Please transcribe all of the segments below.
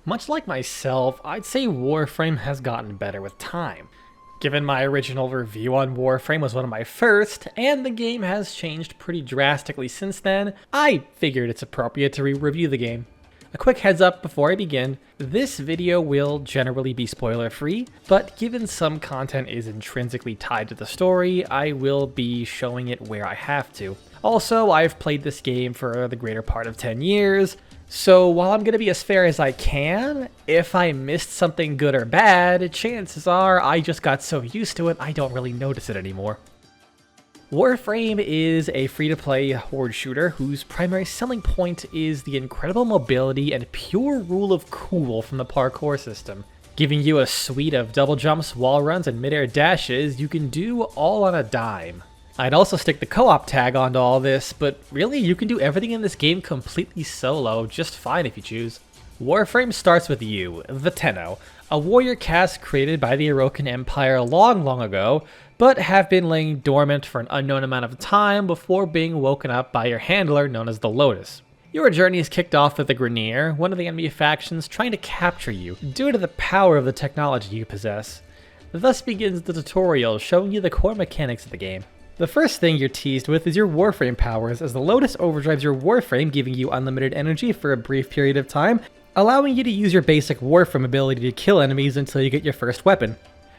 Much like myself, I'd say Warframe has gotten better with time. Given my original review on Warframe was one of my first, and the game has changed pretty drastically since then, I figured it's appropriate to re-review the game. A quick heads up before I begin, this video will generally be spoiler free, but given some content is intrinsically tied to the story, I will be showing it where I have to. Also, I've played this game for the greater part of 10 years, so while I'm going to be as fair as I can, if I missed something good or bad, chances are I just got so used to it I don't really notice it anymore. Warframe is a free-to-play horde shooter whose primary selling point is the incredible mobility and pure rule of cool from the parkour system. Giving you a suite of double jumps, wall runs, and mid-air dashes you can do all on a dime. I'd also stick the co-op tag onto all this, but really you can do everything in this game completely solo, just fine if you choose. Warframe starts with you, the Tenno, a warrior caste created by the Orokin Empire long ago, but have been laying dormant for an unknown amount of time before being woken up by your handler known as the Lotus. Your journey is kicked off with the Grineer, one of the enemy factions trying to capture you due to the power of the technology you possess. Thus begins the tutorial showing you the core mechanics of the game. The first thing you're teased with is your Warframe powers, as the Lotus overdrives your Warframe, giving you unlimited energy for a brief period of time, allowing you to use your basic Warframe ability to kill enemies until you get your first weapon.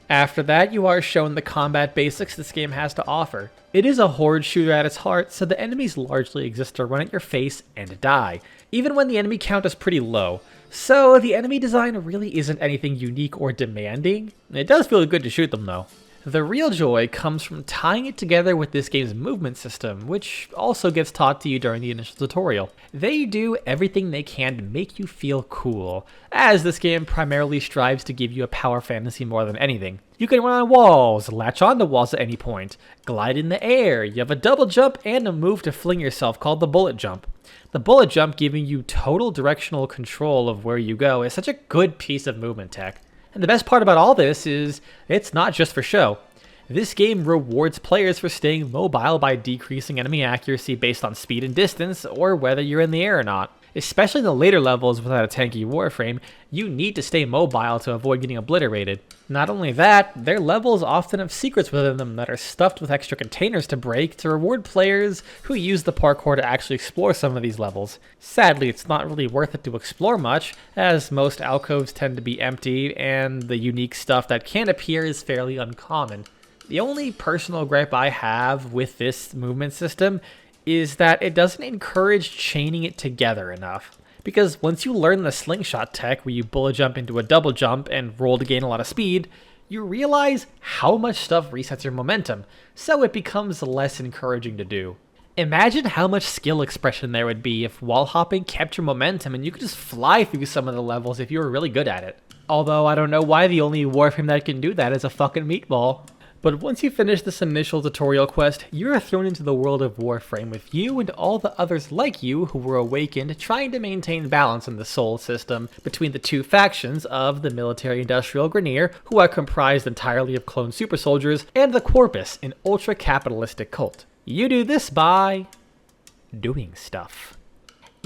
After that, you are shown the combat basics this game has to offer. It is a horde shooter at its heart, so the enemies largely exist to run at your face and die, even when the enemy count is pretty low. So the enemy design really isn't anything unique or demanding. It does feel good to shoot them though. The real joy comes from tying it together with this game's movement system, which also gets taught to you during the initial tutorial. They do everything they can to make you feel cool, as this game primarily strives to give you a power fantasy more than anything. You can run on walls, latch onto walls at any point, glide in the air, you have a double jump and a move to fling yourself called the bullet jump. The bullet jump, giving you total directional control of where you go, is such a good piece of movement tech. And the best part about all this is, it's not just for show. This game rewards players for staying mobile by decreasing enemy accuracy based on speed and distance, or whether you're in the air or not. Especially in the later levels without a tanky Warframe, you need to stay mobile to avoid getting obliterated. Not only that, their levels often have secrets within them that are stuffed with extra containers to break to reward players who use the parkour to actually explore some of these levels. Sadly, it's not really worth it to explore much, as most alcoves tend to be empty and the unique stuff that can appear is fairly uncommon. The only personal gripe I have with this movement system is that it doesn't encourage chaining it together enough. Because once you learn the slingshot tech where you bullet jump into a double jump and roll to gain a lot of speed, you realize how much stuff resets your momentum, so it becomes less encouraging to do. Imagine how much skill expression there would be if wall hopping kept your momentum and you could just fly through some of the levels if you were really good at it. Although I don't know why the only Warframe that can do that is a fucking meatball. But once you finish this initial tutorial quest, you are thrown into the world of Warframe with you and all the others like you who were awakened, trying to maintain balance in the soul system between the two factions of the military-industrial Grineer, who are comprised entirely of clone super soldiers, and the Corpus, an ultra-capitalistic cult. You do this by doing stuff.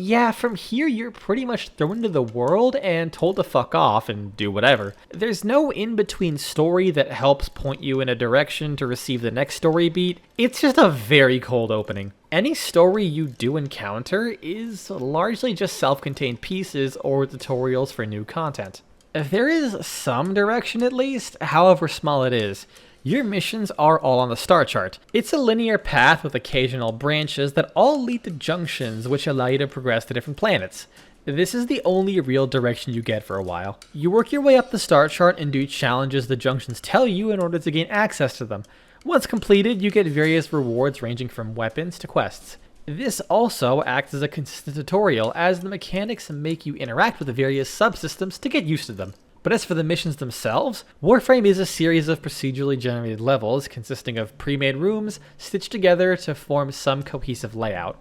Yeah, from here you're pretty much thrown into the world and told to fuck off and do whatever. There's no in-between story that helps point you in a direction to receive the next story beat. It's just a very cold opening. Any story you do encounter is largely just self-contained pieces or tutorials for new content. There is some direction at least, however small it is. Your missions are all on the star chart. It's a linear path with occasional branches that all lead to junctions which allow you to progress to different planets. This is the only real direction you get for a while. You work your way up the star chart and do challenges the junctions tell you in order to gain access to them. Once completed, you get various rewards ranging from weapons to quests. This also acts as a consistent tutorial, as the mechanics make you interact with the various subsystems to get used to them. But as for the missions themselves, Warframe is a series of procedurally generated levels consisting of pre-made rooms stitched together to form some cohesive layout.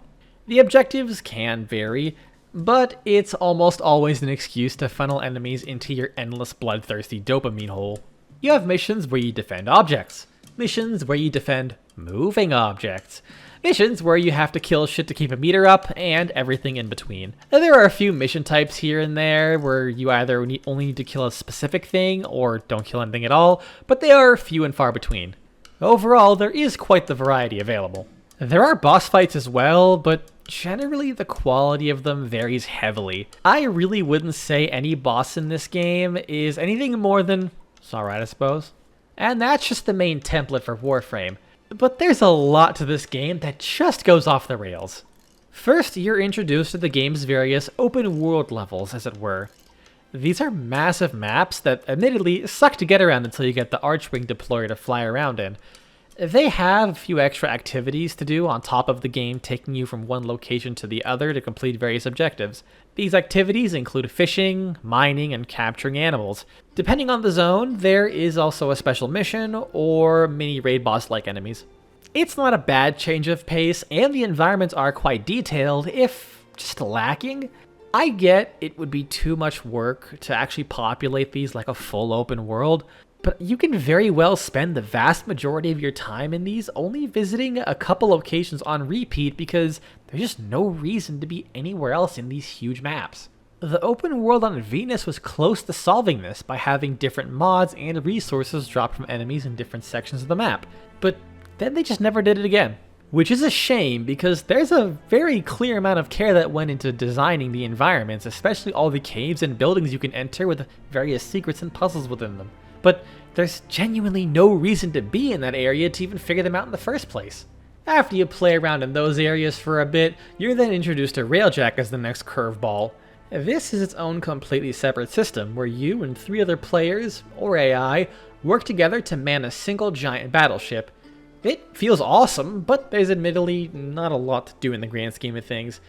The objectives can vary, but it's almost always an excuse to funnel enemies into your endless bloodthirsty dopamine hole. You have missions where you defend objects, missions where you defend moving objects, Missions where you have to kill shit to keep a meter up, and everything in between. Now, there are a few mission types here and there where you either only need to kill a specific thing or don't kill anything at all, but they are few and far between. Overall, there is quite the variety available. There are boss fights as well, but generally the quality of them varies heavily. I really wouldn't say any boss in this game is anything more than, it's alright I suppose. And that's just the main template for Warframe. But there's a lot to this game that just goes off the rails. First, you're introduced to the game's various open world levels, as it were. These are massive maps that admittedly suck to get around until you get the Archwing deployer to fly around in. They have a few extra activities to do on top of the game taking you from one location to the other to complete various objectives. These activities include fishing, mining, and capturing animals. Depending on the zone, there is also a special mission or mini raid boss-like enemies. It's not a bad change of pace, and the environments are quite detailed, if just lacking. I get it would be too much work to actually populate these like a full open world, but you can very well spend the vast majority of your time in these only visiting a couple locations on repeat because there's just no reason to be anywhere else in these huge maps. The open world on Venus was close to solving this by having different mods and resources dropped from enemies in different sections of the map, but then they just never did it again. Which is a shame because there's a very clear amount of care that went into designing the environments, especially all the caves and buildings you can enter with various secrets and puzzles within them. But there's genuinely no reason to be in that area to even figure them out in the first place. After you play around in those areas for a bit, you're then introduced to Railjack as the next curveball. This is its own completely separate system where you and 3 other players, or AI, work together to man a single giant battleship. It feels awesome, but there's admittedly not a lot to do in the grand scheme of things.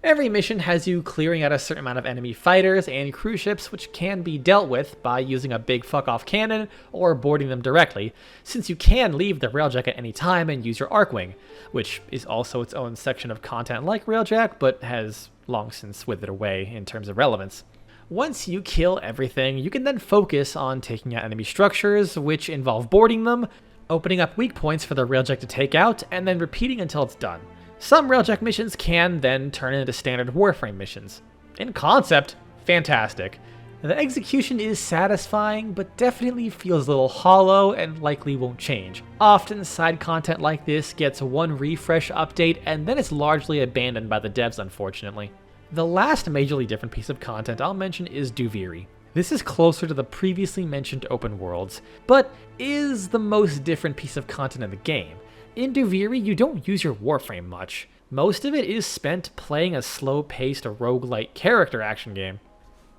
Every mission has you clearing out a certain amount of enemy fighters and cruise ships, which can be dealt with by using a big fuck-off cannon or boarding them directly, since you can leave the Railjack at any time and use your Archwing, which is also its own section of content like Railjack, but has long since withered away in terms of relevance. Once you kill everything, you can then focus on taking out enemy structures, which involve boarding them, opening up weak points for the Railjack to take out, and then repeating until it's done. Some Railjack missions can then turn into standard Warframe missions. In concept, fantastic. The execution is satisfying, but definitely feels a little hollow and likely won't change. Often side content like this gets one refresh update and then it's largely abandoned by the devs, unfortunately. The last majorly different piece of content I'll mention is Duviri. This is closer to the previously mentioned open worlds, but is the most different piece of content in the game. In Duviri, you don't use your Warframe much. Most of it is spent playing a slow-paced roguelike character action game.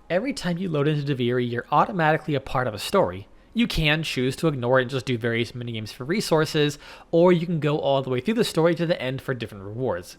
Every time you load into Duviri, you're automatically a part of a story. You can choose to ignore it and just do various minigames for resources, or you can go all the way through the story to the end for different rewards.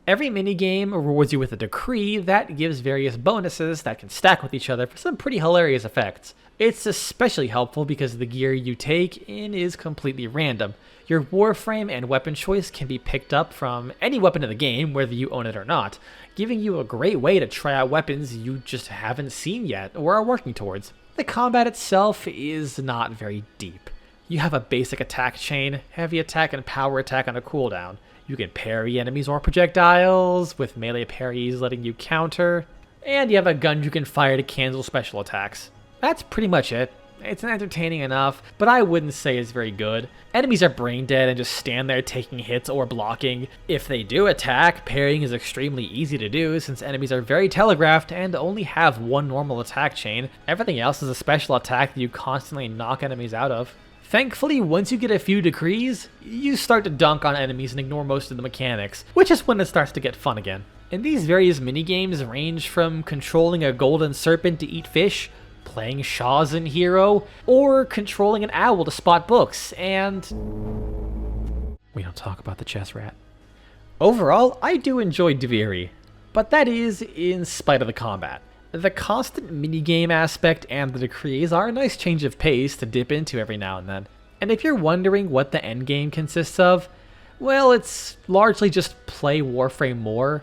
Every minigame rewards you with a decree that gives various bonuses that can stack with each other for some pretty hilarious effects. It's especially helpful because the gear you take in is completely random. Your Warframe and weapon choice can be picked up from any weapon in the game, whether you own it or not, giving you a great way to try out weapons you just haven't seen yet or are working towards. The combat itself is not very deep. You have a basic attack chain, heavy attack and power attack on a cooldown. You can parry enemies or projectiles, with melee parries letting you counter, and you have a gun you can fire to cancel special attacks. That's pretty much it. It's entertaining enough, but I wouldn't say it's very good. Enemies are brain dead and just stand there taking hits or blocking. If they do attack, parrying is extremely easy to do since enemies are very telegraphed and only have one normal attack chain. Everything else is a special attack that you constantly knock enemies out of. Thankfully, once you get a few decrees, you start to dunk on enemies and ignore most of the mechanics, which is when it starts to get fun again. And these various minigames range from controlling a golden serpent to eat fish, playing Shaw's Hero, or controlling an owl to spot books, and we don't talk about the chess rat. Overall, I do enjoy Duviri, but that is in spite of the combat. The constant minigame aspect and the decrees are a nice change of pace to dip into every now and then. And if you're wondering what the endgame consists of, well, it's largely just play Warframe more,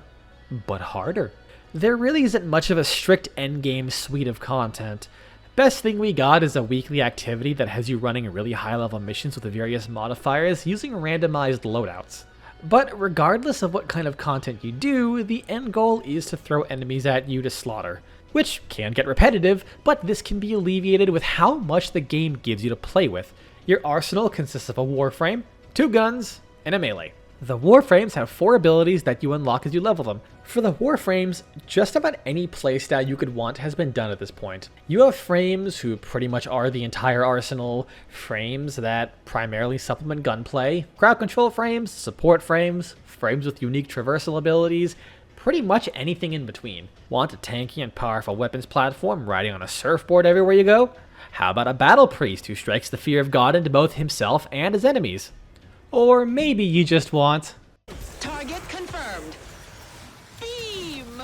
but harder. There really isn't much of a strict endgame suite of content. Best thing we got is a weekly activity that has you running really high level missions with various modifiers using randomized loadouts. But regardless of what kind of content you do, the end goal is to throw enemies at you to slaughter, which can get repetitive, but this can be alleviated with how much the game gives you to play with. Your arsenal consists of a warframe, 2 guns, and a melee. The warframes have 4 abilities that you unlock as you level them. For the warframes, just about any playstyle you could want has been done at this point. You have frames who pretty much are the entire arsenal, frames that primarily supplement gunplay, crowd control frames, support frames, frames with unique traversal abilities, pretty much anything in between. Want a tanky and powerful weapons platform riding on a surfboard everywhere you go? How about a battle priest who strikes the fear of God into both himself and his enemies? Or maybe you just want... Target confirmed. Theme.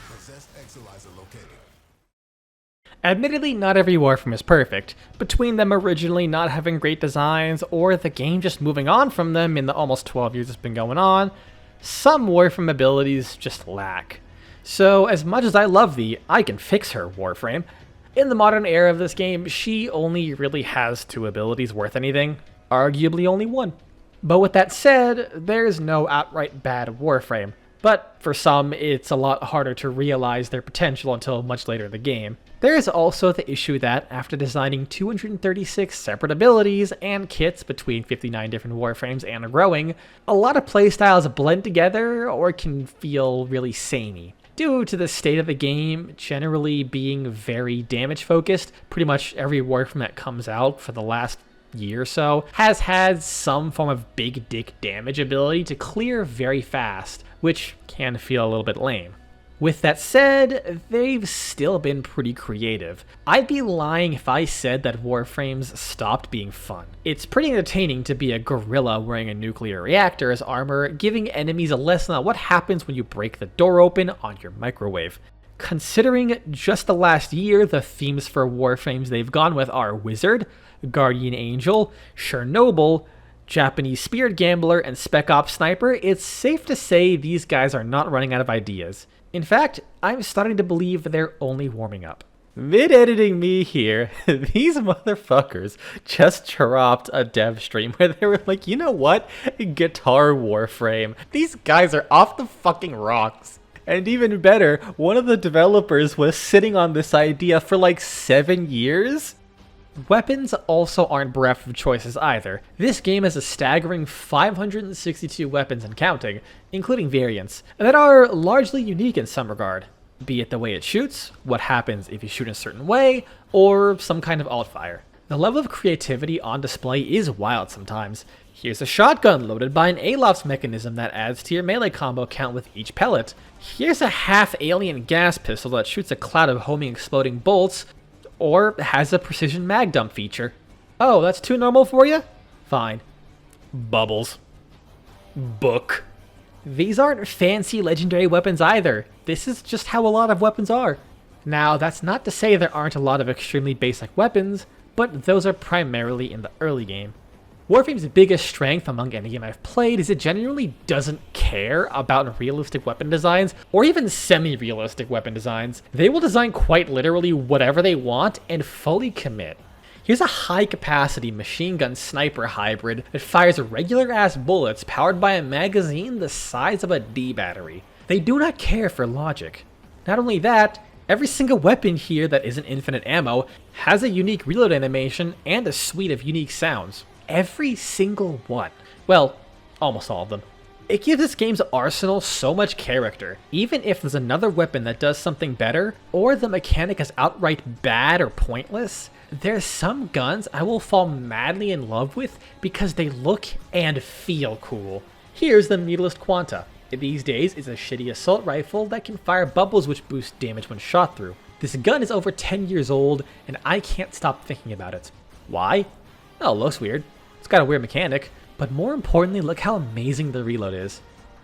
Possessed Exilizer located. Admittedly, not every Warframe is perfect, between them originally not having great designs or the game just moving on from them in the almost 12 years it's been going on, some Warframe abilities just lack. So as much as I love the I can fix her Warframe, in the modern era of this game, she only really has 2 abilities worth anything, arguably only 1. But with that said, there's no outright bad Warframe, but for some, it's a lot harder to realize their potential until much later in the game. There is also the issue that, after designing 236 separate abilities and kits between 59 different Warframes and growing, a lot of playstyles blend together or can feel really samey. Due to the state of the game generally being very damage focused, pretty much every Warframe that comes out for the last year or so has had some form of big dick damage ability to clear very fast, which can feel a little bit lame. With that said, they've still been pretty creative. I'd be lying if I said that Warframes stopped being fun. It's pretty entertaining to be a gorilla wearing a nuclear reactor as armor, giving enemies a lesson on what happens when you break the door open on your microwave. Considering just the last year, the themes for Warframes they've gone with are Wizard, Guardian Angel, Chernobyl, Japanese Spirit Gambler, and Spec Ops Sniper, it's safe to say these guys are not running out of ideas. In fact, I'm starting to believe they're only warming up. Mid-editing me here, these motherfuckers just dropped a dev stream where they were like, you know what? Guitar Warframe. These guys are off the fucking rocks. And even better, one of the developers was sitting on this idea for like 7 years. Weapons also aren't breadth of choices either. This game has a staggering 562 weapons and counting, including variants, that are largely unique in some regard, be it the way it shoots, what happens if you shoot in a certain way, or some kind of alt-fire. The level of creativity on display is wild sometimes. Here's a shotgun loaded by an Aloft's mechanism that adds to your melee combo count with each pellet. Here's a half-alien gas pistol that shoots a cloud of homing exploding bolts, or has a precision mag dump feature. Oh, that's too normal for you? Fine. Bubbles. Book. These aren't fancy legendary weapons either. This is just how a lot of weapons are. Now, that's not to say there aren't a lot of extremely basic weapons, but those are primarily in the early game. Warframe's biggest strength among any game I've played is it genuinely doesn't care about realistic weapon designs, or even semi-realistic weapon designs. They will design quite literally whatever they want and fully commit. Here's a high-capacity machine gun sniper hybrid that fires regular-ass bullets powered by a magazine the size of a D battery. They do not care for logic. Not only that, every single weapon here that isn't infinite ammo has a unique reload animation and a suite of unique sounds. Every single one. Well, almost all of them. It gives this game's arsenal so much character. Even if there's another weapon that does something better, or the mechanic is outright bad or pointless, there's some guns I will fall madly in love with because they look and feel cool. Here's the Mutalist Quanta. These days, it's a shitty assault rifle that can fire bubbles which boost damage when shot through. This gun is over 10 years old, and I can't stop thinking about it. Why? Oh, it looks weird. It's got a weird mechanic, but more importantly, look how amazing the reload is.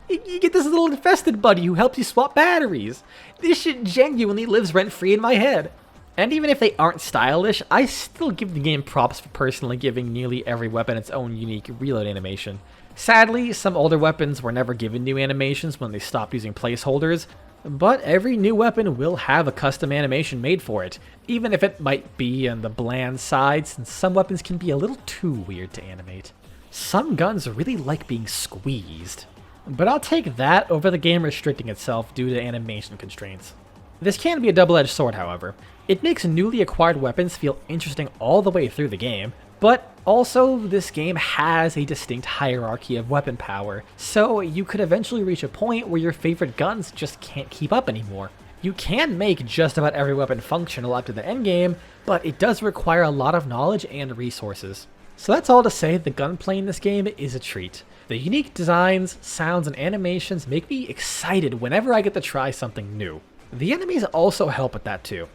You get this little infested buddy who helps you swap batteries. This shit genuinely lives rent-free in my head. And even if they aren't stylish, I still give the game props for personally giving nearly every weapon its own unique reload animation. Sadly, some older weapons were never given new animations when they stopped using placeholders, but every new weapon will have a custom animation made for it, even if it might be on the bland side since some weapons can be a little too weird to animate. Some guns really like being squeezed. But I'll take that over the game restricting itself due to animation constraints. This can be a double-edged sword, however. It makes newly acquired weapons feel interesting all the way through the game, but also this game has a distinct hierarchy of weapon power, so you could eventually reach a point where your favorite guns just can't keep up anymore. You can make just about every weapon functional up to the endgame, but it does require a lot of knowledge and resources. So that's all to say, the gunplay in this game is a treat. The unique designs, sounds, and animations make me excited whenever I get to try something new. The enemies also help with that too.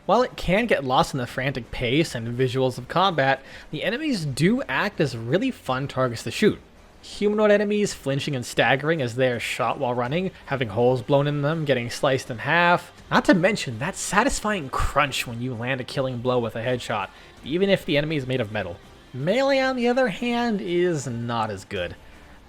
While it can get lost in the frantic pace and visuals of combat, the enemies do act as really fun targets to shoot. Humanoid enemies flinching and staggering as they are shot while running, having holes blown in them, getting sliced in half. Not to mention that satisfying crunch when you land a killing blow with a headshot, even if the enemy is made of metal. Melee, on the other hand, is not as good.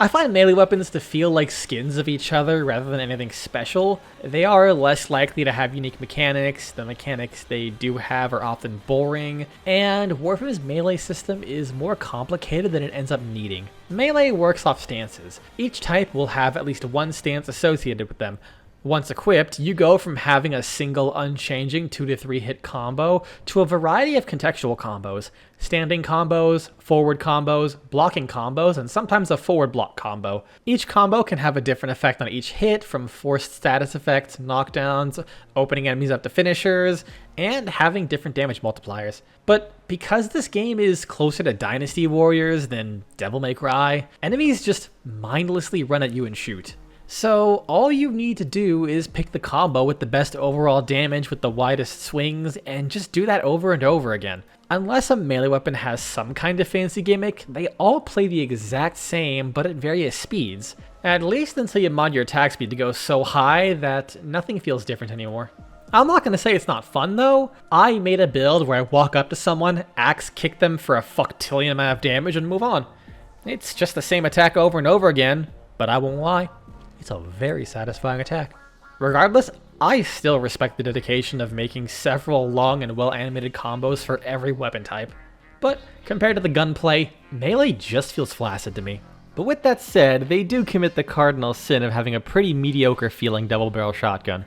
I find melee weapons to feel like skins of each other rather than anything special. They are less likely to have unique mechanics, the mechanics they do have are often boring, and Warframe's melee system is more complicated than it ends up needing. Melee works off stances. Each type will have at least one stance associated with them. Once equipped, you go from having a single unchanging 2 to 3 hit combo to a variety of contextual combos. Standing combos, forward combos, blocking combos, and sometimes a forward block combo. Each combo can have a different effect on each hit, from forced status effects, knockdowns, opening enemies up to finishers, and having different damage multipliers. But because this game is closer to Dynasty Warriors than Devil May Cry, enemies just mindlessly run at you and shoot. So all you need to do is pick the combo with the best overall damage with the widest swings and just do that over and over again. Unless a melee weapon has some kind of fancy gimmick, they all play the exact same but at various speeds. At least until you mod your attack speed to go so high that nothing feels different anymore. I'm not going to say it's not fun though. I made a build where I walk up to someone, axe kick them for a fucktillion amount of damage and move on. It's just the same attack over and over again, but I won't lie. It's a very satisfying attack. Regardless, I still respect the dedication of making several long and well-animated combos for every weapon type. But compared to the gunplay, melee just feels flaccid to me. But with that said, they do commit the cardinal sin of having a pretty mediocre feeling double-barrel shotgun.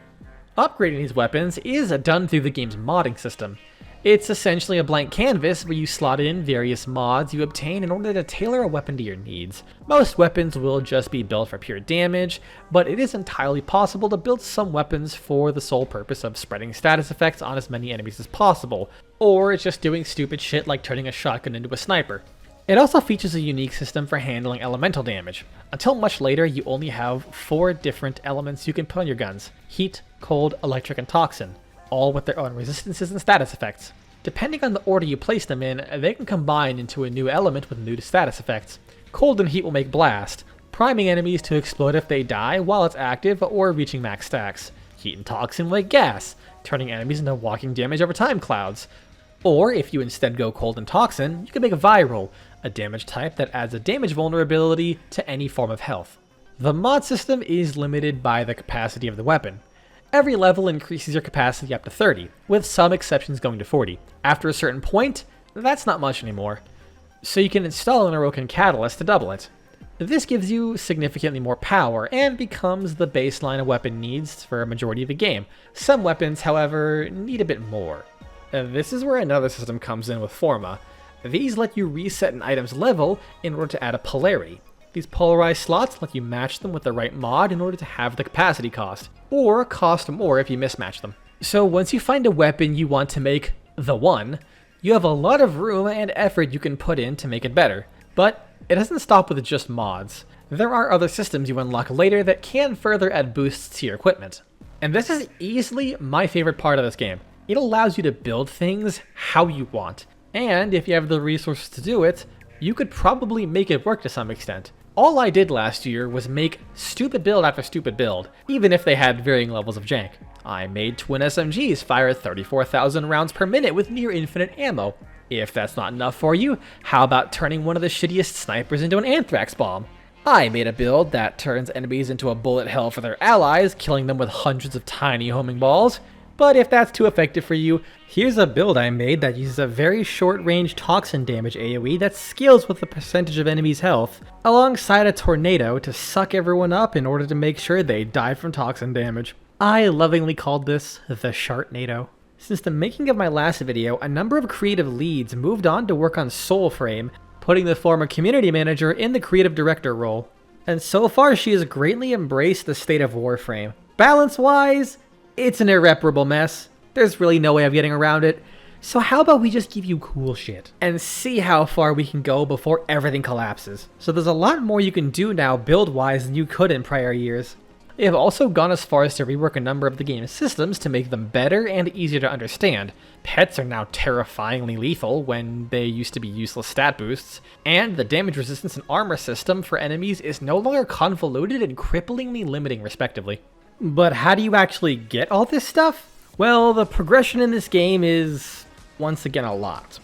Upgrading these weapons is done through the game's modding system. It's essentially a blank canvas where you slot in various mods you obtain in order to tailor a weapon to your needs. Most weapons will just be built for pure damage, but it is entirely possible to build some weapons for the sole purpose of spreading status effects on as many enemies as possible, or it's just doing stupid shit like turning a shotgun into a sniper. It also features a unique system for handling elemental damage. Until much later, you only have 4 different elements you can put on your guns: heat, cold, electric, and toxin, all with their own resistances and status effects. Depending on the order you place them in, they can combine into a new element with new status effects. Cold and heat will make blast, priming enemies to explode if they die while it's active or reaching max stacks. Heat and toxin will make gas, turning enemies into walking damage over time clouds. Or if you instead go cold and toxin, you can make viral, a damage type that adds a damage vulnerability to any form of health. The mod system is limited by the capacity of the weapon. Every level increases your capacity up to 30, with some exceptions going to 40. After a certain point, that's not much anymore. So you can install an Orokin Catalyst to double it. This gives you significantly more power and becomes the baseline a weapon needs for a majority of the game. Some weapons, however, need a bit more. This is where another system comes in with Forma. These let you reset an item's level in order to add a polarity. These polarized slots let you match them with the right mod in order to have the capacity cost, or cost more if you mismatch them. So once you find a weapon you want to make the one, you have a lot of room and effort you can put in to make it better. But it doesn't stop with just mods. There are other systems you unlock later that can further add boosts to your equipment. And this is easily my favorite part of this game. It allows you to build things how you want. And if you have the resources to do it, you could probably make it work to some extent. All I did last year was make stupid build after stupid build, even if they had varying levels of jank. I made twin SMGs fire 34,000 rounds per minute with near infinite ammo. If that's not enough for you, how about turning one of the shittiest snipers into an anthrax bomb? I made a build that turns enemies into a bullet hell for their allies, killing them with hundreds of tiny homing balls. But if that's too effective for you, here's a build I made that uses a very short-range toxin damage AoE that scales with the percentage of enemies' health, alongside a tornado to suck everyone up in order to make sure they die from toxin damage. I lovingly called this the Shartnado. Since the making of my last video, a number of creative leads moved on to work on Soulframe, putting the former community manager in the creative director role. And so far she has greatly embraced the state of Warframe. Balance-wise, it's an irreparable mess. There's really no way of getting around it. So how about we just give you cool shit and see how far we can go before everything collapses. So there's a lot more you can do now build-wise than you could in prior years. They have also gone as far as to rework a number of the game's systems to make them better and easier to understand. Pets are now terrifyingly lethal when they used to be useless stat boosts, and the damage resistance and armor system for enemies is no longer convoluted and cripplingly limiting respectively. But how do you actually get all this stuff? Well, the progression in this game is, once again, a lot.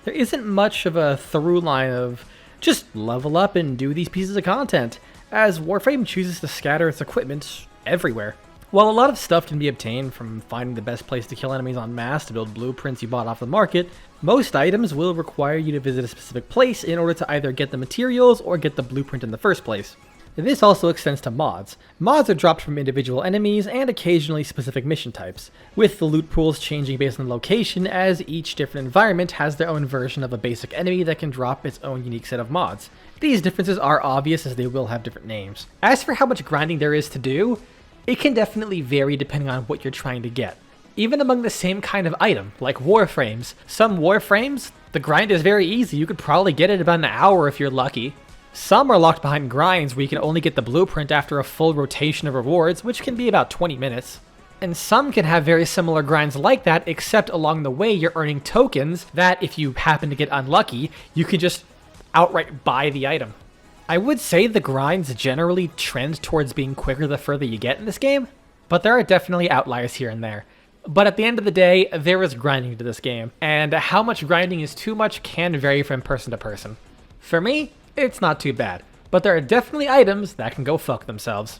There isn't much of a through line of just level up and do these pieces of content, as Warframe chooses to scatter its equipment everywhere. While a lot of stuff can be obtained from finding the best place to kill enemies en masse to build blueprints you bought off the market, most items will require you to visit a specific place in order to either get the materials or get the blueprint in the first place. This also extends to mods. Mods are dropped from individual enemies and occasionally specific mission types, with the loot pools changing based on location as each different environment has their own version of a basic enemy that can drop its own unique set of mods. These differences are obvious as they will have different names. As for how much grinding there is to do, it can definitely vary depending on what you're trying to get. Even among the same kind of item, like Warframes, some Warframes, the grind is very easy, you could probably get it about an hour if you're lucky. Some are locked behind grinds where you can only get the blueprint after a full rotation of rewards, which can be about 20 minutes. And some can have very similar grinds like that, except along the way you're earning tokens that, if you happen to get unlucky, you can just outright buy the item. I would say the grinds generally trend towards being quicker the further you get in this game, but there are definitely outliers here and there. But at the end of the day, there is grinding to this game, and how much grinding is too much can vary from person to person. For me, it's not too bad, but there are definitely items that can go fuck themselves.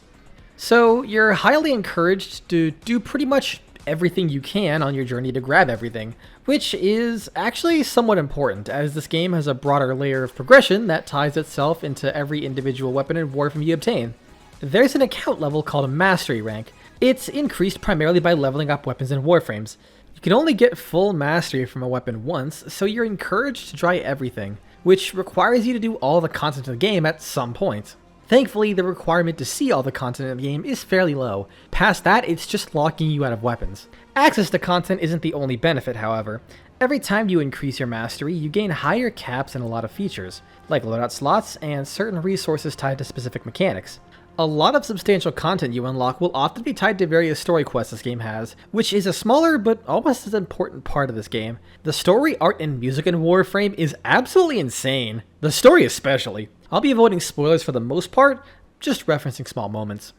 So you're highly encouraged to do pretty much everything you can on your journey to grab everything, which is actually somewhat important as this game has a broader layer of progression that ties itself into every individual weapon and Warframe you obtain. There's an account level called a Mastery rank. It's increased primarily by leveling up weapons in Warframes. You can only get full mastery from a weapon once, so you're encouraged to try everything, which requires you to do all the content of the game at some point. Thankfully, the requirement to see all the content in the game is fairly low. Past that, it's just locking you out of weapons. Access to content isn't the only benefit, however. Every time you increase your mastery, you gain higher caps and a lot of features, like loadout slots and certain resources tied to specific mechanics. A lot of substantial content you unlock will often be tied to various story quests this game has, which is a smaller but almost as important part of this game. The story, art, and music in Warframe is absolutely insane. The story especially. I'll be avoiding spoilers for the most part, just referencing small moments.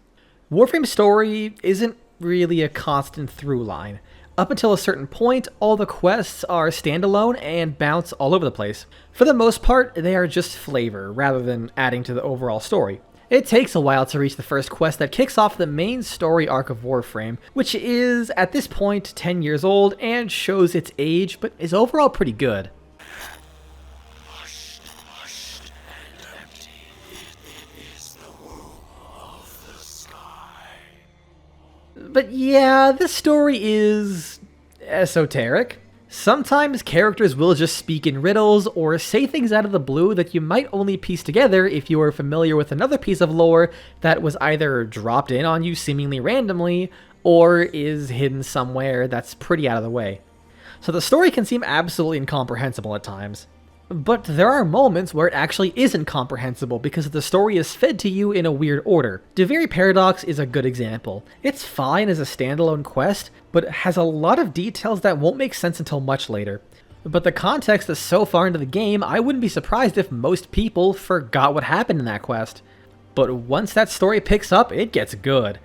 Warframe's story isn't really a constant through line. Up until a certain point, all the quests are standalone and bounce all over the place. For the most part, they are just flavor rather than adding to the overall story. It takes a while to reach the first quest that kicks off the main story arc of Warframe, which is, at this point, 10 years old and shows its age, but is overall pretty good. Hushed and empty is the womb of the sky. But yeah, this story is esoteric. Sometimes characters will just speak in riddles or say things out of the blue that you might only piece together if you are familiar with another piece of lore that was either dropped in on you seemingly randomly or is hidden somewhere that's pretty out of the way. So the story can seem absolutely incomprehensible at times. But there are moments where it actually isn't comprehensible because the story is fed to you in a weird order. Duviri Paradox is a good example. It's fine as a standalone quest, but it has a lot of details that won't make sense until much later. But the context is so far into the game, I wouldn't be surprised if most people forgot what happened in that quest. But once that story picks up, it gets good.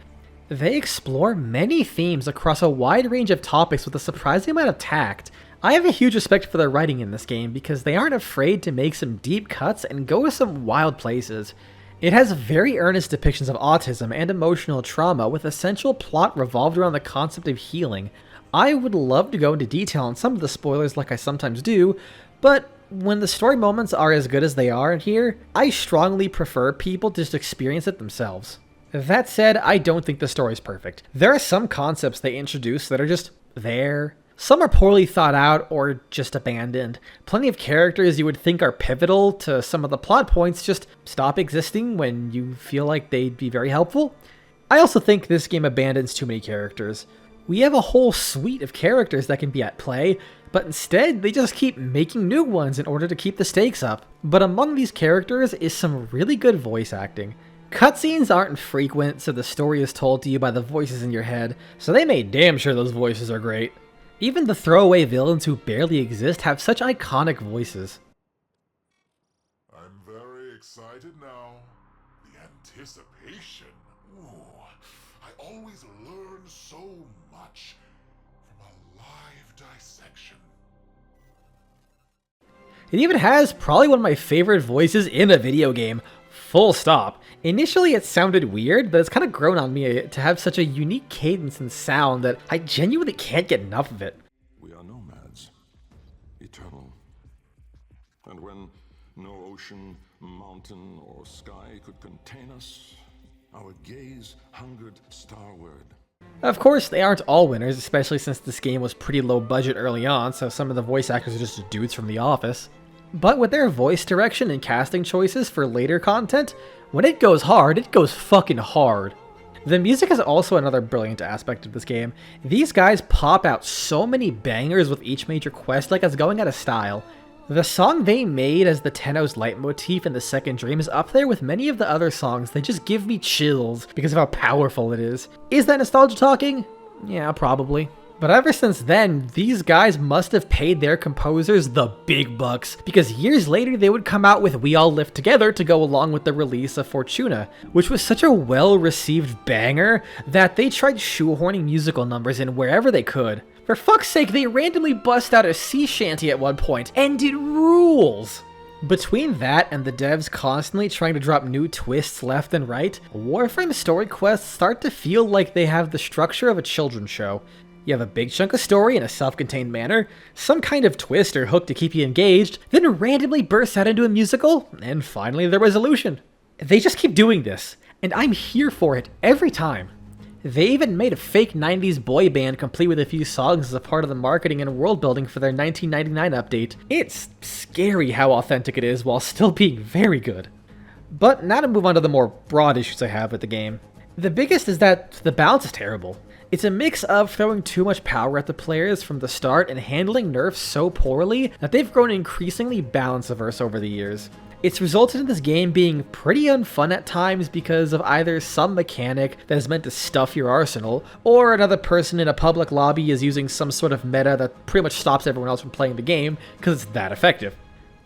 They explore many themes across a wide range of topics with a surprising amount of tact. I have a huge respect for their writing in this game because they aren't afraid to make some deep cuts and go to some wild places. It has very earnest depictions of autism and emotional trauma with a central plot revolved around the concept of healing. I would love to go into detail on some of the spoilers like I sometimes do, but when the story moments are as good as they are in here, I strongly prefer people just experience it themselves. That said, I don't think the story is perfect. There are some concepts they introduce that are just there. Some are poorly thought out or just abandoned. Plenty of characters you would think are pivotal to some of the plot points just stop existing when you feel like they'd be very helpful. I also think this game abandons too many characters. We have a whole suite of characters that can be at play, but instead they just keep making new ones in order to keep the stakes up. But among these characters is some really good voice acting. Cutscenes aren't frequent, so the story is told to you by the voices in your head, so they made damn sure those voices are great. Even the throwaway villains who barely exist have such iconic voices. I'm very excited now. The anticipation. Ooh, I always learn so much from a live dissection. It even has probably one of my favorite voices in a video game. Full stop. Initially it sounded weird, but it's kind of grown on me to have such a unique cadence and sound that I genuinely can't get enough of it. We are nomads, eternal. And when no ocean, mountain, or sky could contain us, our gaze hungered starward. Of course, they aren't all winners, especially since this game was pretty low budget early on, so some of the voice actors are just dudes from The Office. But with their voice direction and casting choices for later content, when it goes hard, it goes fucking hard. The music is also another brilliant aspect of this game. These guys pop out so many bangers with each major quest like it's going out of style. The song they made as the Tenno's leitmotif in the second dream is up there with many of the other songs. They just give me chills because of how powerful it is. Is that nostalgia talking? Yeah, probably. But ever since then, these guys must have paid their composers the big bucks, because years later they would come out with We All Live Together to go along with the release of Fortuna, which was such a well-received banger that they tried shoehorning musical numbers in wherever they could. For fuck's sake, they randomly bust out a sea shanty at one point, and it rules! Between that and the devs constantly trying to drop new twists left and right, Warframe story quests start to feel like they have the structure of a children's show. You have a big chunk of story in a self-contained manner, some kind of twist or hook to keep you engaged, then randomly bursts out into a musical, and finally the resolution. They just keep doing this, and I'm here for it every time. They even made a fake 90s boy band complete with a few songs as a part of the marketing and world building for their 1999 update. It's scary how authentic it is while still being very good. But now to move on to the more broad issues I have with the game. The biggest is that the balance is terrible. It's a mix of throwing too much power at the players from the start and handling nerfs so poorly that they've grown increasingly balance-averse over the years. It's resulted in this game being pretty unfun at times because of either some mechanic that is meant to stuff your arsenal, or another person in a public lobby is using some sort of meta that pretty much stops everyone else from playing the game because it's that effective.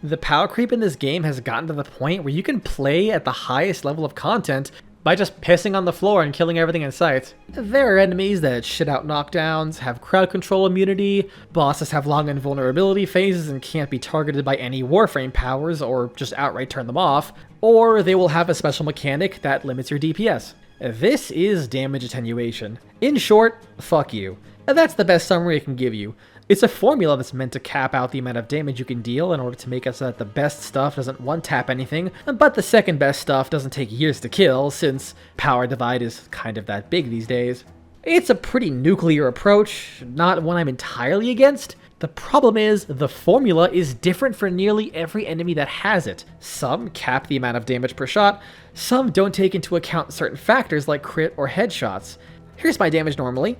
The power creep in this game has gotten to the point where you can play at the highest level of content by just pissing on the floor and killing everything in sight. There are enemies that shit out knockdowns, have crowd control immunity, bosses have long invulnerability phases and can't be targeted by any Warframe powers or just outright turn them off, or they will have a special mechanic that limits your DPS. This is damage attenuation. In short, fuck you. And that's the best summary I can give you. It's a formula that's meant to cap out the amount of damage you can deal in order to make it so that the best stuff doesn't one-tap anything, but the second best stuff doesn't take years to kill, since power divide is kind of that big these days. It's a pretty nuclear approach, not one I'm entirely against. The problem is, the formula is different for nearly every enemy that has it. Some cap the amount of damage per shot, some don't take into account certain factors like crit or headshots. Here's my damage normally.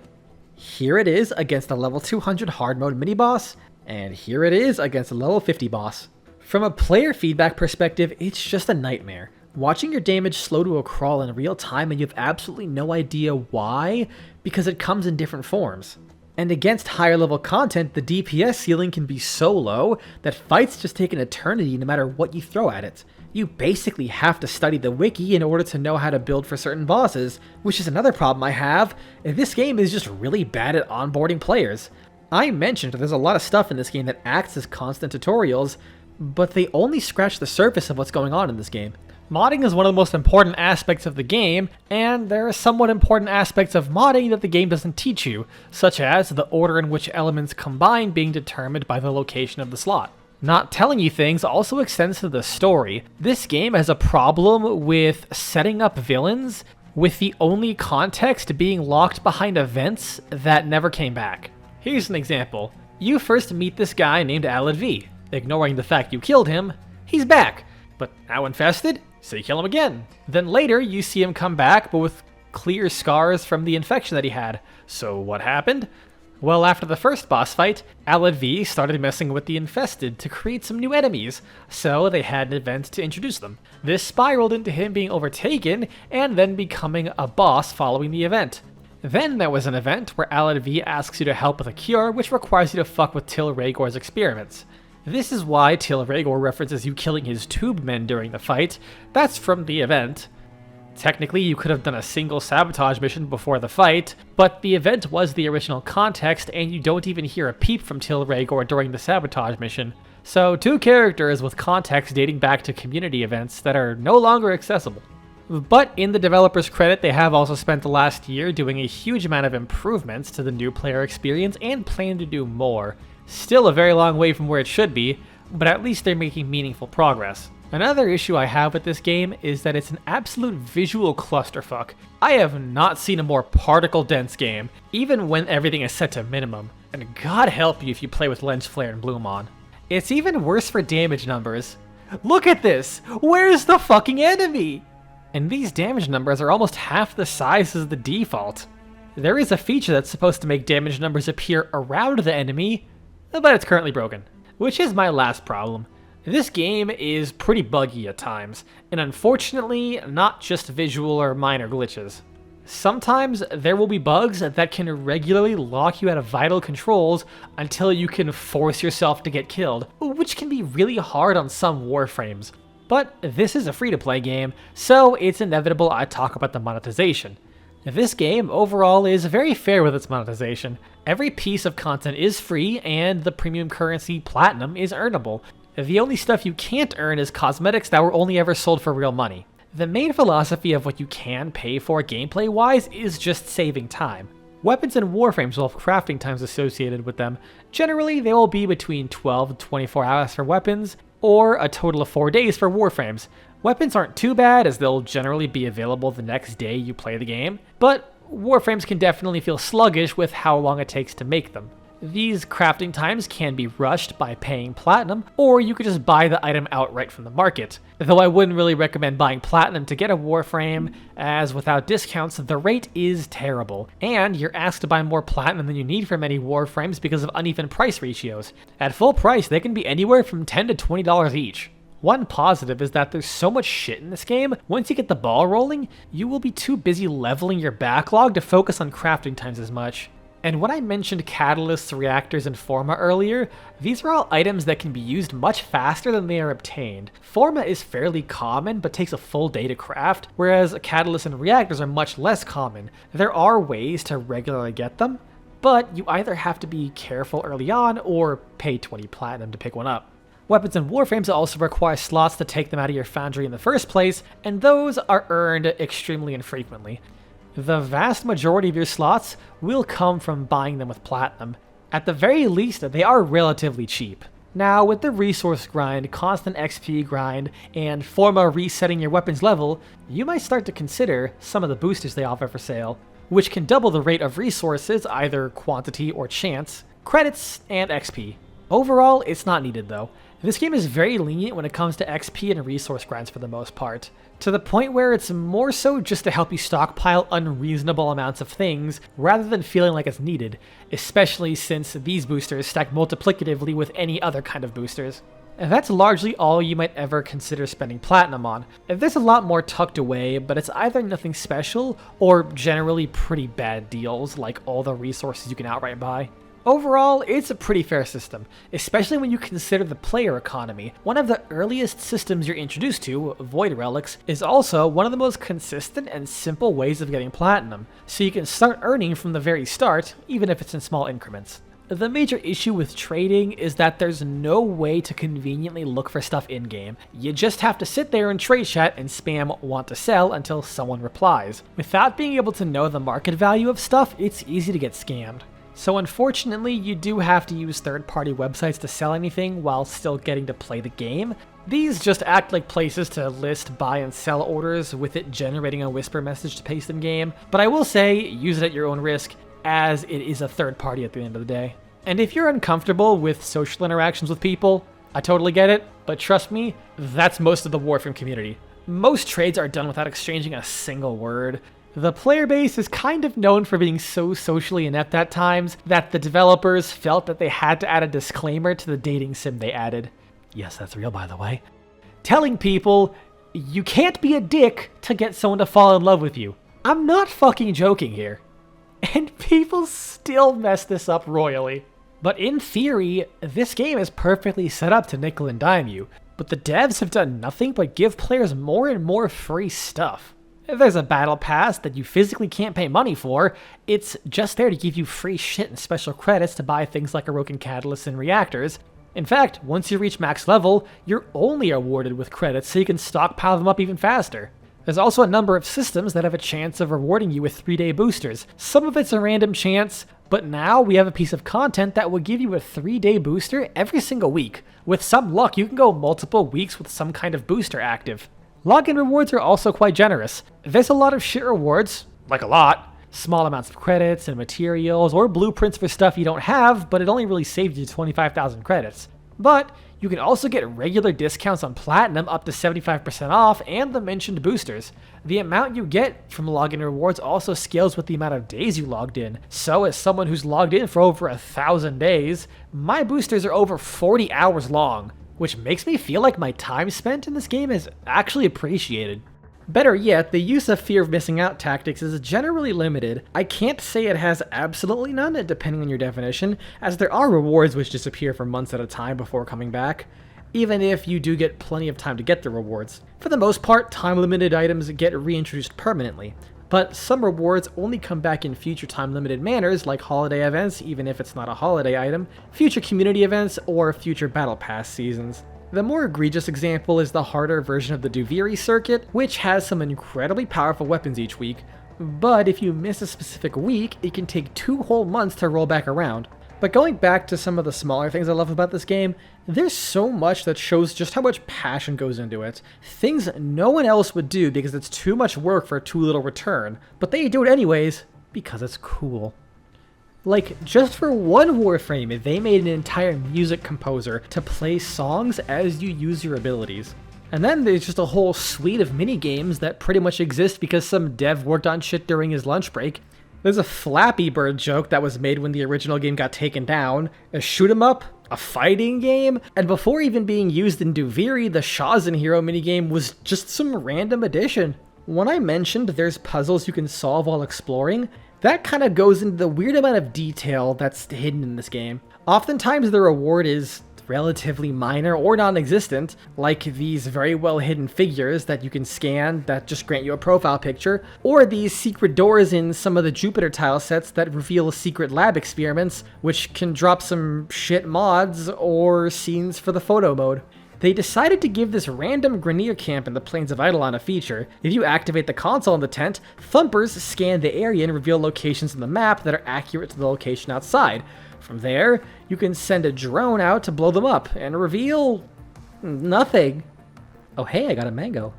Here it is against a level 200 hard mode mini boss, and here it is against a level 50 boss. From a player feedback perspective, it's just a nightmare. Watching your damage slow to a crawl in real time and you have absolutely no idea why, because it comes in different forms. And against higher level content, the DPS ceiling can be so low that fights just take an eternity no matter what you throw at it. You basically have to study the wiki in order to know how to build for certain bosses, which is another problem I have. This game is just really bad at onboarding players. I mentioned there's a lot of stuff in this game that acts as constant tutorials, but they only scratch the surface of what's going on in this game. Modding is one of the most important aspects of the game, and there are somewhat important aspects of modding that the game doesn't teach you, such as the order in which elements combine being determined by the location of the slot. Not telling you things also extends to the story. This game has a problem with setting up villains with the only context being locked behind events that never came back. Here's an example. You first meet this guy named Alad V. Ignoring the fact you killed him, he's back, but now infested, so you kill him again. Then later you see him come back, but with clear scars from the infection that he had. So what happened? Well, after the first boss fight, Alad V started messing with the infested to create some new enemies, so they had an event to introduce them. This spiraled into him being overtaken, and then becoming a boss following the event. Then there was an event where Alad V asks you to help with a cure, which requires you to fuck with Til Rhaegor's experiments. This is why Til Rhaegor references you killing his tube men during the fight. That's from the event. Technically, you could have done a single sabotage mission before the fight, but the event was the original context, and you don't even hear a peep from Til Rhaegor during the sabotage mission. So, 2 characters with context dating back to community events that are no longer accessible. But in the developer's credit, they have also spent the last year doing a huge amount of improvements to the new player experience and plan to do more. Still a very long way from where it should be, but at least they're making meaningful progress. Another issue I have with this game is that it's an absolute visual clusterfuck. I have not seen a more particle-dense game, even when everything is set to minimum. And God help you if you play with lens flare and bloom on. It's even worse for damage numbers. Look at this! Where's the fucking enemy? And these damage numbers are almost half the size as the default. There is a feature that's supposed to make damage numbers appear around the enemy, but it's currently broken. Which is my last problem. This game is pretty buggy at times, and unfortunately, not just visual or minor glitches. Sometimes there will be bugs that can regularly lock you out of vital controls until you can force yourself to get killed, which can be really hard on some Warframes. But this is a free-to-play game, so it's inevitable I talk about the monetization. This game overall is very fair with its monetization. Every piece of content is free, and the premium currency Platinum is earnable. The only stuff you can't earn is cosmetics that were only ever sold for real money. The main philosophy of what you can pay for gameplay-wise is just saving time. Weapons and Warframes will have crafting times associated with them. Generally, they will be between 12 and 24 hours for weapons, or a total of 4 days for Warframes. Weapons aren't too bad, as they'll generally be available the next day you play the game, but Warframes can definitely feel sluggish with how long it takes to make them. These crafting times can be rushed by paying Platinum, or you could just buy the item outright from the market. Though I wouldn't really recommend buying Platinum to get a Warframe, as without discounts, the rate is terrible, and you're asked to buy more Platinum than you need for many Warframes because of uneven price ratios. At full price, they can be anywhere from $10 to $20 each. One positive is that there's so much shit in this game, once you get the ball rolling, you will be too busy leveling your backlog to focus on crafting times as much. And when I mentioned catalysts, reactors, and forma earlier, these are all items that can be used much faster than they are obtained. Forma is fairly common, but takes a full day to craft, whereas catalysts and reactors are much less common. There are ways to regularly get them, but you either have to be careful early on, or pay 20 Platinum to pick one up. Weapons and Warframes also require slots to take them out of your foundry in the first place, and those are earned extremely infrequently. The vast majority of your slots will come from buying them with Platinum. At the very least, they are relatively cheap. Now, with the resource grind, constant XP grind, and Forma resetting your weapons level, you might start to consider some of the boosters they offer for sale, which can double the rate of resources, either quantity or chance, credits, and XP. Overall, it's not needed though. This game is very lenient when it comes to XP and resource grinds for the most part, to the point where it's more so just to help you stockpile unreasonable amounts of things rather than feeling like it's needed, especially since these boosters stack multiplicatively with any other kind of boosters. And that's largely all you might ever consider spending Platinum on. There's a lot more tucked away, but it's either nothing special or generally pretty bad deals like all the resources you can outright buy. Overall, it's a pretty fair system, especially when you consider the player economy. One of the earliest systems you're introduced to, Void Relics, is also one of the most consistent and simple ways of getting Platinum, so you can start earning from the very start, even if it's in small increments. The major issue with trading is that there's no way to conveniently look for stuff in-game. You just have to sit there in trade chat and spam want to sell until someone replies. Without being able to know the market value of stuff, it's easy to get scammed. So unfortunately, you do have to use third-party websites to sell anything while still getting to play the game. These just act like places to list buy and sell orders with it generating a whisper message to paste in-game, but I will say, use it at your own risk, as it is a third party at the end of the day. And if you're uncomfortable with social interactions with people, I totally get it, but trust me, that's most of the Warframe community. Most trades are done without exchanging a single word. The player base is kind of known for being so socially inept at times that the developers felt that they had to add a disclaimer to the dating sim they added. Yes, that's real, by the way. Telling people, you can't be a dick to get someone to fall in love with you. I'm not fucking joking here. And people still mess this up royally. But in theory, this game is perfectly set up to nickel and dime you, but the devs have done nothing but give players more and more free stuff. There's a battle pass that you physically can't pay money for, it's just there to give you free shit and special credits to buy things like Aroken Catalysts and Reactors. In fact, once you reach max level, you're only awarded with credits so you can stockpile them up even faster. There's also a number of systems that have a chance of rewarding you with 3-day boosters. Some of it's a random chance, but now we have a piece of content that will give you a 3-day booster every single week. With some luck, you can go multiple weeks with some kind of booster active. Login rewards are also quite generous. There's a lot of shit rewards, like a lot. Small amounts of credits and materials, or blueprints for stuff you don't have, but it only really saved you 25,000 credits. But you can also get regular discounts on Platinum up to 75% off and the mentioned boosters. The amount you get from login rewards also scales with the amount of days you logged in. So as someone who's logged in for over 1,000 days, my boosters are over 40 hours long, which makes me feel like my time spent in this game is actually appreciated. Better yet, the use of fear of missing out tactics is generally limited. I can't say it has absolutely none, depending on your definition, as there are rewards which disappear for months at a time before coming back, even if you do get plenty of time to get the rewards. For the most part, time-limited items get reintroduced permanently, but some rewards only come back in future time-limited manners, like holiday events, even if it's not a holiday item, future community events, or future battle pass seasons. The more egregious example is the harder version of the Duviri circuit, which has some incredibly powerful weapons each week, but if you miss a specific week, it can take 2 whole months to roll back around. But going back to some of the smaller things I love about this game, there's so much that shows just how much passion goes into it. Things no one else would do because it's too much work for too little return, but they do it anyways because it's cool. Like, just for one Warframe, they made an entire music composer to play songs as you use your abilities. And then there's just a whole suite of mini-games that pretty much exist because some dev worked on shit during his lunch break. There's a Flappy Bird joke that was made when the original game got taken down, a shoot-'em-up, a fighting game, and before even being used in Duviri, the Shazin Hero minigame was just some random addition. When I mentioned there's puzzles you can solve while exploring, that kind of goes into the weird amount of detail that's hidden in this game. Oftentimes the reward is relatively minor or non-existent, like these very well hidden figures that you can scan that just grant you a profile picture, or these secret doors in some of the Jupiter tile sets that reveal secret lab experiments, which can drop some shit mods or scenes for the photo mode. They decided to give this random Grenier camp in the Plains of Eidolon a feature. If you activate the console in the tent, thumpers scan the area and reveal locations on the map that are accurate to the location outside. From there, you can send a drone out to blow them up and reveal nothing. Oh hey, I got a mango.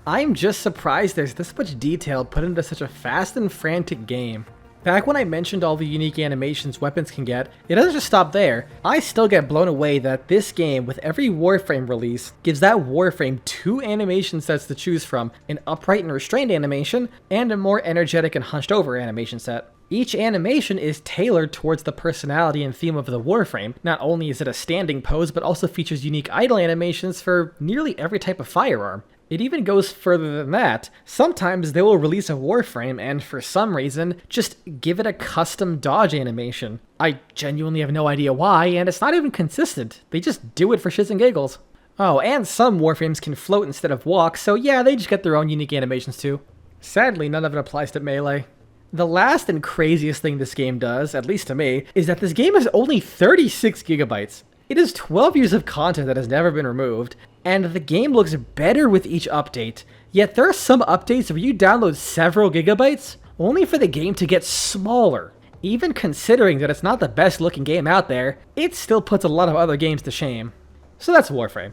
I'm just surprised there's this much detail put into such a fast and frantic game. Back when I mentioned all the unique animations weapons can get, it doesn't just stop there. I still get blown away that this game, with every Warframe release, gives that Warframe 2 animation sets to choose from, an upright and restrained animation, and a more energetic and hunched over animation set. Each animation is tailored towards the personality and theme of the Warframe. Not only is it a standing pose, but also features unique idle animations for nearly every type of firearm. It even goes further than that. Sometimes they will release a Warframe and, for some reason, just give it a custom dodge animation. I genuinely have no idea why, and it's not even consistent. They just do it for shits and giggles. Oh, and some Warframes can float instead of walk, so yeah, they just get their own unique animations too. Sadly, none of it applies to Melee. The last and craziest thing this game does, at least to me, is that this game is only 36 gigabytes. It is 12 years of content that has never been removed, and the game looks better with each update. Yet there are some updates where you download several gigabytes, only for the game to get smaller. Even considering that it's not the best looking game out there, it still puts a lot of other games to shame. So that's Warframe.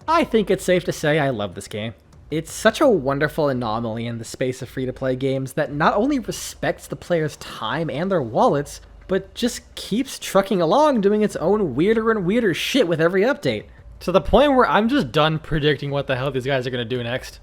I think it's safe to say I love this game. It's such a wonderful anomaly in the space of free-to-play games that not only respects the player's time and their wallets, but just keeps trucking along doing its own weirder and weirder shit with every update. To the point where I'm just done predicting what the hell these guys are going to do next.